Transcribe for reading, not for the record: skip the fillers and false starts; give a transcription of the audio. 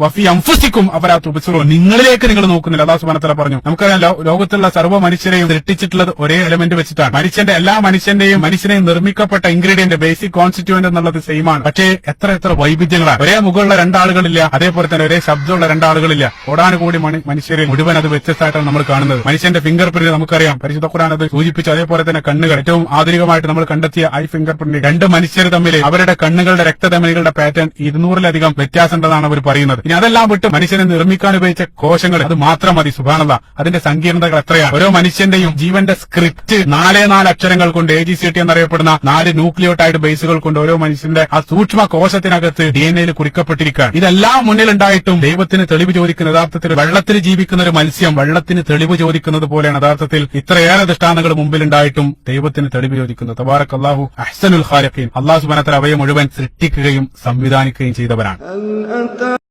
വഫി അൻഫുസിക്കും അഫലാ തുബ്സിറൂൻ, നിങ്ങളിലേക്ക് നിങ്ങൾ നോക്കുന്നില്ല. അല്ലാഹു സുബ്ഹാനഹു വ തആല പറഞ്ഞു. നമുക്കറിയാം ലോകത്തുള്ള സർവ്വ മനുഷ്യരെയും സൃഷ്ടിച്ചിട്ടുള്ളത് ഒരേ എലമെന്റ് വെച്ചിട്ടാണ്. എല്ലാ മനുഷ്യനെയും നിർമ്മിക്കപ്പെട്ട ഇൻഗ്രീഡിയന്റ്, ബേസിക് കോൺസ്റ്റിറ്റ്യൂവന്റ് എന്നുള്ളത് സെയിം ആണ്. പക്ഷേ എത്ര വൈവിധ്യങ്ങളാണ്. ഒരേ മുഖമുള്ള രണ്ടാളുകളില്ല, അതേപോലെ തന്നെ ഒരേ ശബ്ദമുള്ള രണ്ടാളുകളില്ല. കോടാനുകൂടി മനുഷ്യരെ മുഴുവൻ അത് വ്യത്യസ്തമായിട്ടാണ് നമ്മൾ കാണുന്നത്. മനുഷ്യന്റെ ഫിംഗർ പ്രിന്റ് നമുക്കറിയാം, പരിശുദ്ധ ഖുർആൻ അത് സൂചിപ്പിച്ചു. അതേപോലെ തന്നെ കണ്ണുകൾ, ഏറ്റവും ആധുനികമായിട്ട് നമ്മൾ കണ്ടെത്തിയ ഐ ഫിംഗർ പ്രിന്റ്, രണ്ട് മനുഷ്യർ തമ്മിൽ അവരുടെ കണ്ണുകളുടെ രക്തധമനികളുടെ പാറ്റേൺ 200-ലധികം വ്യത്യാസമുണ്ടെന്നാണ് അവർ പറയുന്നത്. ഇനി അതെല്ലാം വിട്ട് മനുഷ്യനെ നിർമ്മിക്കാൻ ഉപയോഗിച്ച കോശങ്ങൾ അത് മാത്രം മതി. സുബ്ഹാനല്ലാഹ്, അതിന്റെ സങ്കീർണതകൾ എത്രയാണ്. ഓരോ മനുഷ്യന്റെയും ജീവന്റെ സ്ക്രിപ്റ്റ് 4 അക്ഷരങ്ങൾ കൊണ്ട്, AGCT എന്നറിയപ്പെടുന്ന 4 ന്യൂക്ലിയോടൈഡ് ബേസുകൾ കൊണ്ട് ഓരോ മനുഷ്യന്റെ ആ സൂക്ഷ്മ കോശത്തിനകത്ത് DNA കുറിക്കപ്പെട്ടിരിക്കുകയാണ്. ഇതെല്ലാം മുന്നിലുണ്ടായിട്ടും ദൈവത്തിന് തെളിവ് ചോദിക്കുന്ന, യഥാർത്ഥത്തിൽ വെള്ളത്തിൽ ജീവിക്കുന്ന ഒരു മത്സ്യം വെള്ളത്തിന് തെളിവ് ചോദിക്കുന്നത് പോലെയാണ് യഥാർത്ഥത്തിൽ ഇത്രയേറെ ദൃഷ്ടാന്തങ്ങൾ മുമ്പിലുണ്ടായിട്ടും ദൈവത്തിന് തെളിവ് ചോദിക്കുന്നത്. തബാറകല്ലാഹു അഹ്സനുൽ ഖാലിഖീൻ. അല്ലാഹു സുബ്ഹാനഹു വ തആല അവയെ മുഴുവൻ സൃഷ്ടിക്കുകയും സംവിധാനിക്കുകയും ചെയ്തവരാണ്.